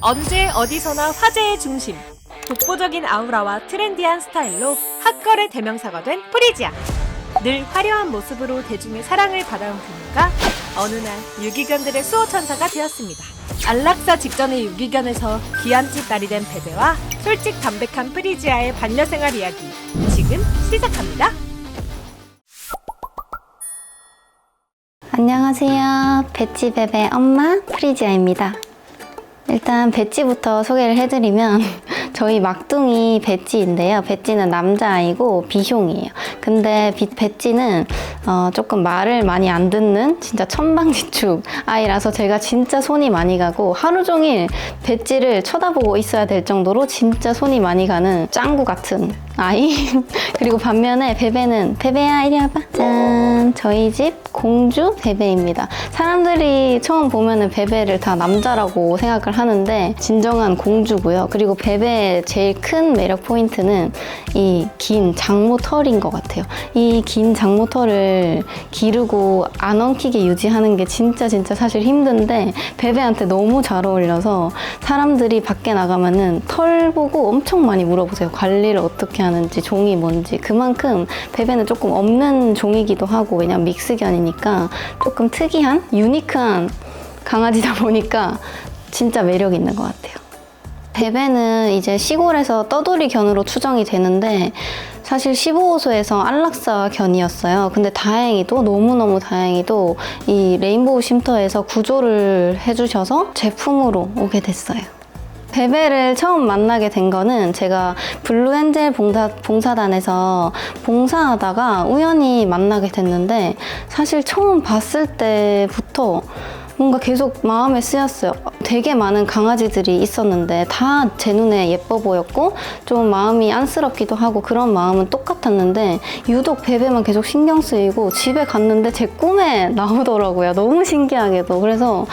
언제 어디서나 화제의 중심. 독보적인 아우라와 트렌디한 스타일로 핫걸의 대명사가 된 프리지아. 늘 화려한 모습으로 대중의 사랑을 받아온 그녀가 어느 날 유기견들의 수호천사가 되었습니다. 안락사 직전의 유기견에서 기안집 딸이 된 베베와 솔직 담백한 프리지아의 반려생활 이야기 지금 시작합니다. 안녕하세요. 배찌 베베 엄마 프리지아입니다. 일단 배찌부터 소개를 해드리면 저희 막둥이 배찌인데요. 배찌는 남자아이고 비숑이에요. 근데 배찌는 조금 말을 많이 안 듣는 진짜 천방지축 아이라서 제가 진짜 손이 많이 가고 하루 종일 배찌를 쳐다보고 있어야 될 정도로 진짜 손이 많이 가는 짱구 같은 아이. 그리고 반면에 베베는 베베야 이리 와봐. 짠! 저희 집 공주 베베입니다. 사람들이 처음 보면은 베베를 다 남자라고 생각을 하는데 진정한 공주고요. 그리고 베베의 제일 큰 매력 포인트는 이 긴 장모털인 것 같아요. 이 긴 장모털을 기르고 안 엉키게 유지하는 게 진짜 사실 힘든데 베베한테 너무 잘 어울려서 사람들이 밖에 나가면은 털 보고 엄청 많이 물어보세요. 관리를 어떻게 하는지, 종이 뭔지. 그만큼 베베는 조금 없는 종이기도 하고, 왜냐면 믹스견이니까 조금 특이한, 유니크한 강아지다 보니까 진짜 매력 있는 것 같아요. 베베는 이제 시골에서 떠돌이 견으로 추정이 되는데 사실 15호소에서 안락사 견이었어요. 근데 다행히도, 너무너무 다행히도 이 레인보우 쉼터에서 구조를 해주셔서 제품으로 오게 됐어요. 베베를 처음 만나게 된 거는 제가 블루엔젤 봉사단에서 봉사하다가 우연히 만나게 됐는데 사실 처음 봤을 때부터 뭔가 계속 마음에 쓰였어요. 되게 많은 강아지들이 있었는데 다 제 눈에 예뻐 보였고 좀 마음이 안쓰럽기도 하고 그런 마음은 똑같았는데 유독 베베만 계속 신경 쓰이고 집에 갔는데 제 꿈에 나오더라고요. 너무 신기하게도. 그래서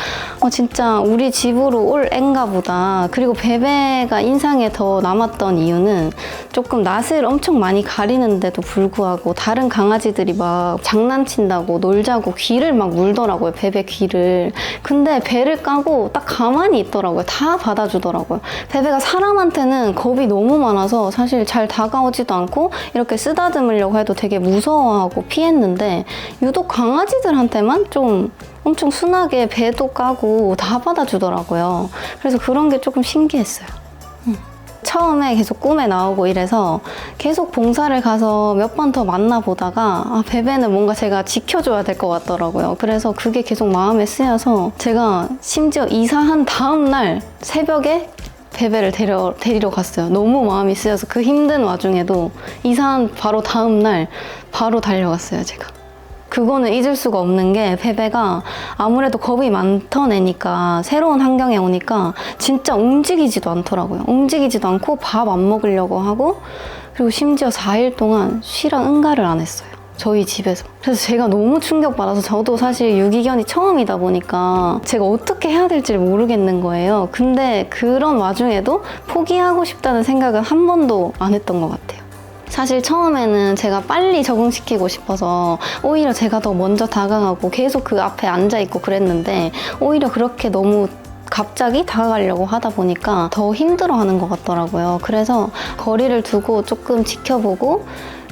진짜 우리 집으로 올 앤가 보다. 그리고 베베가 인상에 더 남았던 이유는 조금 낯을 엄청 많이 가리는데도 불구하고 다른 강아지들이 막 장난친다고 놀자고 귀를 막 물더라고요. 베베 귀를. 근데 배를 까고 딱 가만히 있더라고요. 다 받아주더라고요. 베베가 사람한테는 겁이 너무 많아서 사실 잘 다가오지도 않고 이렇게 쓰다듬으려고 해도 되게 무서워하고 피했는데 유독 강아지들한테만 좀 엄청 순하게 배도 까고 다 받아주더라고요. 그래서 그런 게 조금 신기했어요. 처음에 계속 꿈에 나오고 이래서 계속 봉사를 가서 몇 번 더 만나보다가 베베는 뭔가 제가 지켜줘야 될 것 같더라고요. 그래서 그게 계속 마음에 쓰여서 제가 심지어 이사한 다음 날 새벽에 베베를 데리러 갔어요. 너무 마음이 쓰여서 그 힘든 와중에도 이사한 바로 다음 날 바로 달려갔어요, 제가. 그거는 잊을 수가 없는 게 베베가 아무래도 겁이 많던 애니까 새로운 환경에 오니까 진짜 움직이지도 않더라고요. 움직이지도 않고 밥 안 먹으려고 하고 그리고 심지어 4일 동안 쉬랑 응가를 안 했어요. 저희 집에서. 그래서 제가 너무 충격받아서 저도 사실 유기견이 처음이다 보니까 제가 어떻게 해야 될지 모르겠는 거예요. 근데 그런 와중에도 포기하고 싶다는 생각은 한 번도 안 했던 것 같아요. 사실 처음에는 제가 빨리 적응시키고 싶어서 오히려 제가 더 먼저 다가가고 계속 그 앞에 앉아있고 그랬는데 오히려 그렇게 너무 갑자기 다가가려고 하다 보니까 더 힘들어하는 것 같더라고요. 그래서 거리를 두고 조금 지켜보고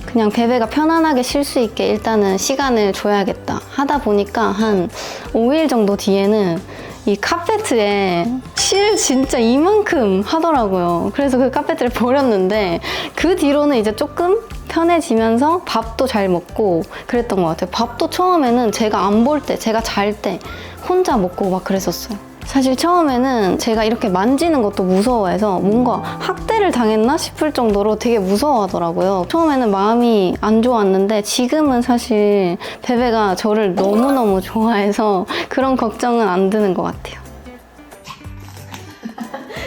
그냥 베베가 편안하게 쉴 수 있게 일단은 시간을 줘야겠다 하다 보니까 한 5일 정도 뒤에는 이 카페트에 실 진짜 이만큼 하더라고요. 그래서 그 카페트를 버렸는데 그 뒤로는 이제 조금 편해지면서 밥도 잘 먹고 그랬던 것 같아요. 밥도 처음에는 제가 안 볼 때, 제가 잘 때 혼자 먹고 막 그랬었어요. 사실 처음에는 제가 이렇게 만지는 것도 무서워해서 뭔가 학대를 당했나 싶을 정도로 되게 무서워하더라고요. 처음에는 마음이 안 좋았는데 지금은 사실 베베가 저를 너무너무 좋아해서 그런 걱정은 안 드는 것 같아요.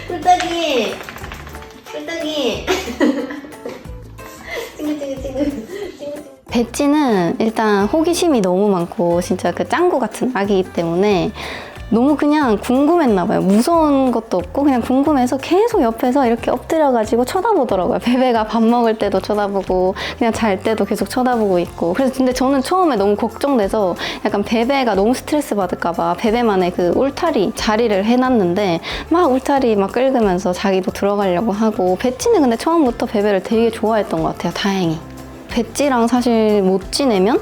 꿀떡이 찡긋찡긋찡긋 배찌는 일단 호기심이 너무 많고 진짜 그 짱구 같은 아기이기 때문에 너무 그냥 궁금했나 봐요. 무서운 것도 없고 그냥 궁금해서 계속 옆에서 이렇게 엎드려가지고 쳐다보더라고요. 베베가 밥 먹을 때도 쳐다보고 그냥 잘 때도 계속 쳐다보고 있고. 그래서 근데 저는 처음에 너무 걱정돼서 약간 베베가 너무 스트레스 받을까 봐 베베만의 그 울타리 자리를 해놨는데 막 울타리 막 긁으면서 자기도 들어가려고 하고. 배지는 근데 처음부터 베베를 되게 좋아했던 것 같아요. 다행히. 배지랑 사실 못 지내면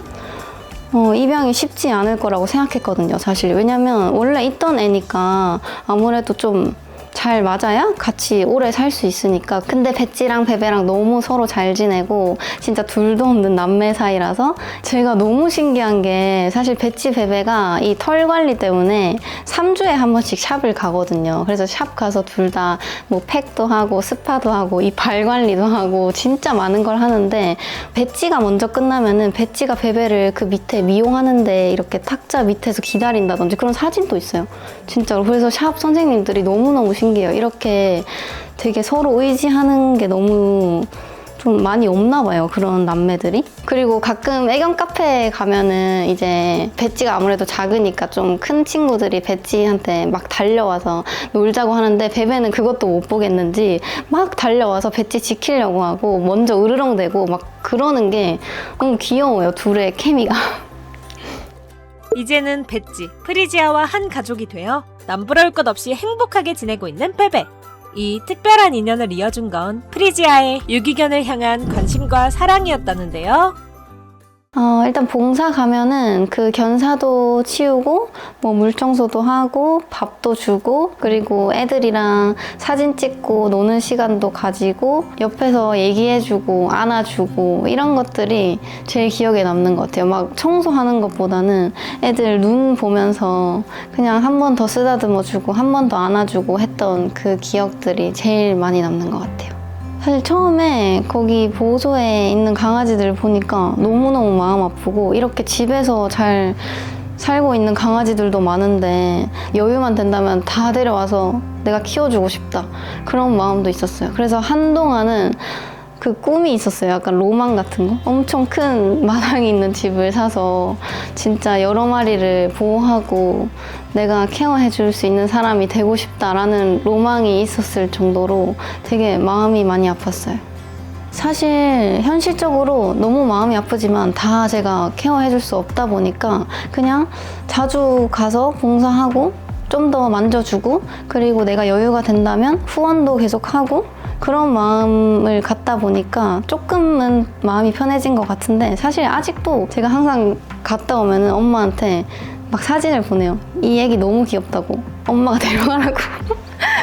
입양이 쉽지 않을 거라고 생각했거든요, 사실. 왜냐면 원래 있던 애니까 아무래도 좀 잘 맞아야 같이 오래 살 수 있으니까. 근데 배지랑 베베랑 너무 서로 잘 지내고 진짜 둘도 없는 남매 사이라서 제가 너무 신기한 게 사실 배지 베베가 이 털 관리 때문에 3주에 한 번씩 샵을 가거든요. 그래서 샵 가서 둘 다 뭐 팩도 하고 스파도 하고 이 발 관리도 하고 진짜 많은 걸 하는데 배지가 먼저 끝나면은 배지가 베베를 그 밑에 미용하는데 이렇게 탁자 밑에서 기다린다든지 그런 사진도 있어요. 진짜로. 그래서 샵 선생님들이 너무너무 신기해요. 이렇게 되게 서로 의지하는 게 너무 좀 많이 없나 봐요, 그런 남매들이. 그리고 가끔 애견 카페에 가면은 이제 배지가 아무래도 작으니까 좀 큰 친구들이 배지한테 막 달려와서 놀자고 하는데 베베는 그것도 못 보겠는지 막 달려와서 배지 지키려고 하고 먼저 으르렁대고 막 그러는 게 너무 귀여워요, 둘의 케미가. 이제는 배지, 프리지아와 한 가족이 되어 남부러울 것 없이 행복하게 지내고 있는 베베. 이 특별한 인연을 이어준 건 프리지아의 유기견을 향한 관심과 사랑이었다는데요. 일단 봉사 가면은 그 견사도 치우고 뭐 물청소도 하고 밥도 주고 그리고 애들이랑 사진 찍고 노는 시간도 가지고 옆에서 얘기해주고 안아주고 이런 것들이 제일 기억에 남는 것 같아요. 막 청소하는 것보다는 애들 눈 보면서 그냥 한 번 더 쓰다듬어주고 한 번 더 안아주고 했던 그 기억들이 제일 많이 남는 것 같아요. 사실 처음에 거기 보호소에 있는 강아지들 보니까 너무너무 마음 아프고 이렇게 집에서 잘 살고 있는 강아지들도 많은데 여유만 된다면 다 데려와서 내가 키워주고 싶다. 그런 마음도 있었어요. 그래서 한동안은 그 꿈이 있었어요. 약간 로망 같은 거? 엄청 큰 마당이 있는 집을 사서 진짜 여러 마리를 보호하고 내가 케어해줄 수 있는 사람이 되고 싶다라는 로망이 있었을 정도로 되게 마음이 많이 아팠어요. 사실 현실적으로 너무 마음이 아프지만 다 제가 케어해줄 수 없다 보니까 그냥 자주 가서 봉사하고 좀 더 만져주고 그리고 내가 여유가 된다면 후원도 계속하고 그런 마음을 갖다 보니까 조금은 마음이 편해진 것 같은데 사실 아직도 제가 항상 갔다 오면은 엄마한테 막 사진을 보내요. 이 애기 너무 귀엽다고. 엄마가 데려가라고.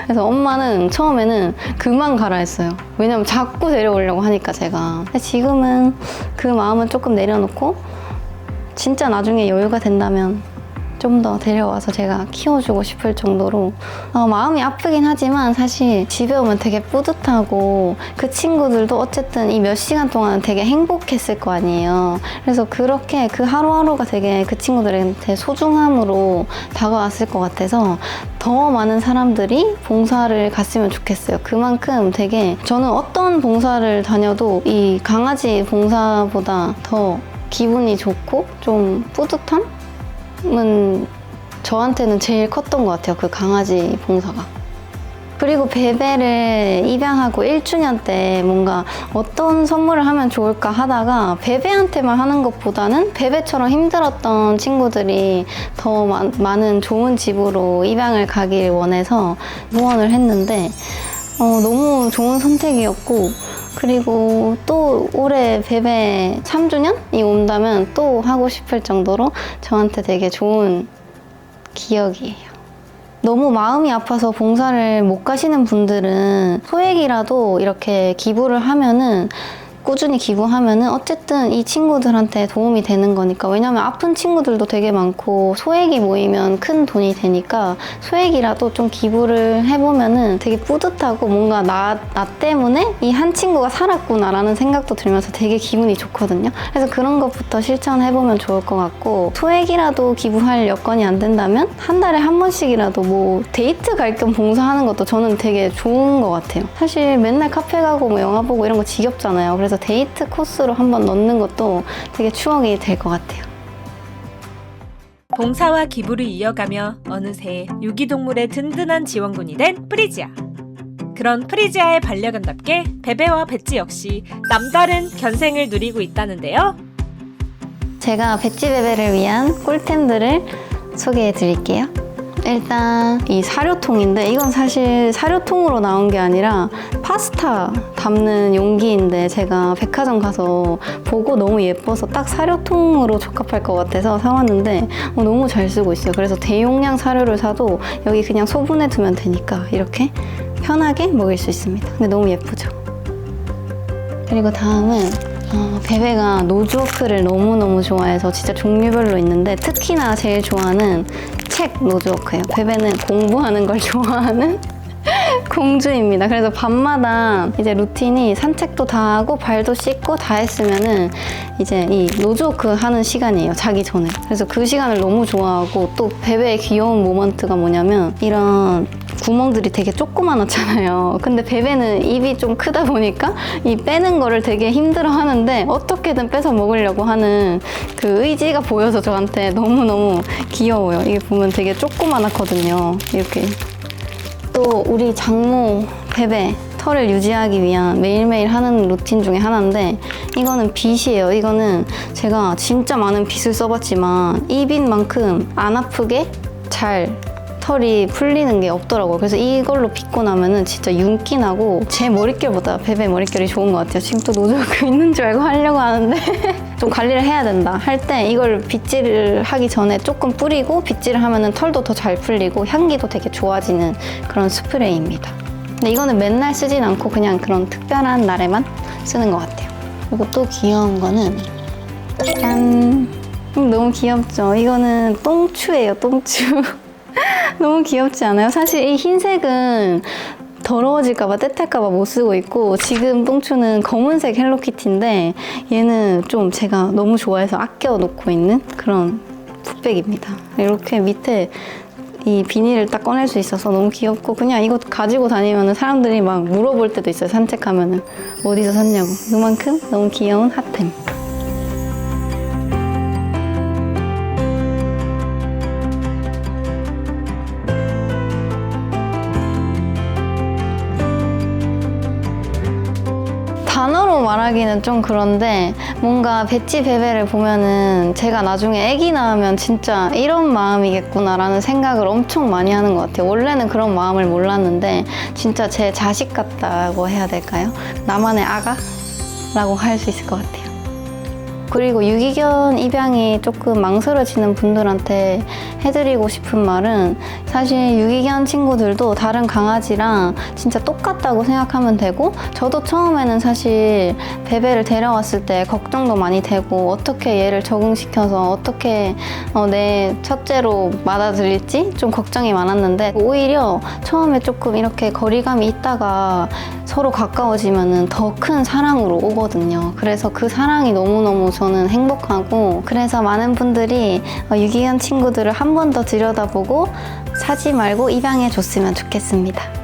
그래서 엄마는 처음에는 그만 가라 했어요. 왜냐면 자꾸 데려오려고 하니까 제가. 근데 지금은 그 마음은 조금 내려놓고 진짜 나중에 여유가 된다면 좀 더 데려와서 제가 키워주고 싶을 정도로 마음이 아프긴 하지만 사실 집에 오면 되게 뿌듯하고 그 친구들도 어쨌든 이 몇 시간 동안 되게 행복했을 거 아니에요. 그래서 그렇게 그 하루하루가 되게 그 친구들한테 소중함으로 다가왔을 것 같아서 더 많은 사람들이 봉사를 갔으면 좋겠어요. 그만큼 되게 저는 어떤 봉사를 다녀도 이 강아지 봉사보다 더 기분이 좋고 좀 뿌듯함? 은 저한테는 제일 컸던 것 같아요. 그 강아지 봉사가. 그리고 베베를 입양하고 1주년 때 뭔가 어떤 선물을 하면 좋을까 하다가 베베한테만 하는 것보다는 베베처럼 힘들었던 친구들이 더 많은 좋은 집으로 입양을 가길 원해서 후원을 했는데 너무 좋은 선택이었고 그리고 또 올해 베베 3주년이 온다면 또 하고 싶을 정도로 저한테 되게 좋은 기억이에요. 너무 마음이 아파서 봉사를 못 가시는 분들은 소액이라도 이렇게 기부를 하면은 꾸준히 기부하면은 어쨌든 이 친구들한테 도움이 되는 거니까. 왜냐면 아픈 친구들도 되게 많고 소액이 모이면 큰 돈이 되니까 소액이라도 좀 기부를 해보면은 되게 뿌듯하고 뭔가 나 때문에 이 한 친구가 살았구나라는 생각도 들면서 되게 기분이 좋거든요. 그래서 그런 것부터 실천해보면 좋을 것 같고 소액이라도 기부할 여건이 안 된다면 한 달에 한 번씩이라도 뭐 데이트 갈 겸 봉사하는 것도 저는 되게 좋은 것 같아요. 사실 맨날 카페 가고 뭐 영화 보고 이런 거 지겹잖아요. 그래서 데이트 코스로 한번 넣는 것도 되게 추억이 될 것 같아요. 봉사와 기부를 이어가며 어느새 유기동물의 든든한 지원군이 된 프리지아. 그런 프리지아의 반려견답게 베베와 배지 역시 남다른 견생을 누리고 있다는데요. 제가 배지베베를 위한 꿀템들을 소개해 드릴게요. 일단 이 사료통인데 이건 사실 사료통으로 나온 게 아니라 파스타 담는 용기인데 제가 백화점 가서 보고 너무 예뻐서 딱 사료통으로 적합할 것 같아서 사왔는데 너무 잘 쓰고 있어요. 그래서 대용량 사료를 사도 여기 그냥 소분해 두면 되니까 이렇게 편하게 먹일 수 있습니다. 근데 너무 예쁘죠? 그리고 다음은 베베가 노즈워크를 너무너무 좋아해서 진짜 종류별로 있는데 특히나 제일 좋아하는 책 노즈워크예요. 베베는 공부하는 걸 좋아하는 공주입니다. 그래서 밤마다 이제 루틴이 산책도 다 하고 발도 씻고 다 했으면은 이제 이 노즈워크 하는 시간이에요. 자기 전에. 그래서 그 시간을 너무 좋아하고 또 베베의 귀여운 모먼트가 뭐냐면 이런 구멍들이 되게 조그만하잖아요. 근데 베베는 입이 좀 크다 보니까 이 빼는 거를 되게 힘들어 하는데 어떻게든 뺏어 먹으려고 하는 그 의지가 보여서 저한테 너무너무 귀여워요. 이게 보면 되게 조그만하거든요. 이렇게. 또 우리 장모 베베 털을 유지하기 위한 매일매일 하는 루틴 중에 하나인데 이거는 빗이에요. 이거는 제가 진짜 많은 빗을 써봤지만 이 빗만큼 안 아프게 잘 털이 풀리는 게 없더라고요. 그래서 이걸로 빗고 나면은 진짜 윤기 나고 제 머릿결보다 베베 머릿결이 좋은 것 같아요. 지금 또 노즈워크 있는 줄 알고 하려고 하는데 좀 관리를 해야 된다 할 때 이걸 빗질을 하기 전에 조금 뿌리고 빗질을 하면은 털도 더 잘 풀리고 향기도 되게 좋아지는 그런 스프레이입니다. 근데 이거는 맨날 쓰진 않고 그냥 그런 특별한 날에만 쓰는 것 같아요. 그리고 또 귀여운 거는 짠! 너무 귀엽죠? 이거는 똥추예요, 똥추. 너무 귀엽지 않아요? 사실 이 흰색은 더러워질까봐 때탈까봐 못 쓰고 있고 지금 똥추는 검은색 헬로키티인데 얘는 좀 제가 너무 좋아해서 아껴 놓고 있는 그런 풋백입니다. 이렇게 밑에 이 비닐을 딱 꺼낼 수 있어서 너무 귀엽고 그냥 이거 가지고 다니면 사람들이 막 물어볼 때도 있어요. 산책하면은 어디서 샀냐고. 그만큼 너무 귀여운 핫템. 단어로 말하기는 좀 그런데 뭔가 배지 베베를 보면은 제가 나중에 아기 낳으면 진짜 이런 마음이겠구나라는 생각을 엄청 많이 하는 것 같아요. 원래는 그런 마음을 몰랐는데 진짜 제 자식 같다고 해야 될까요? 나만의 아가라고 할 수 있을 것 같아요. 그리고 유기견 입양이 조금 망설여지는 분들한테 해드리고 싶은 말은 사실 유기견 친구들도 다른 강아지랑 진짜 똑같다고 생각하면 되고 저도 처음에는 사실 베베를 데려왔을 때 걱정도 많이 되고 어떻게 얘를 적응시켜서 어떻게 내 첫째로 받아들일지 좀 걱정이 많았는데 오히려 처음에 조금 이렇게 거리감이 있다가 서로 가까워지면은 더 큰 사랑으로 오거든요. 그래서 그 사랑이 너무너무 저는 행복하고 그래서 많은 분들이 유기견 친구들을 한 번 더 들여다보고 사지 말고 입양해 줬으면 좋겠습니다.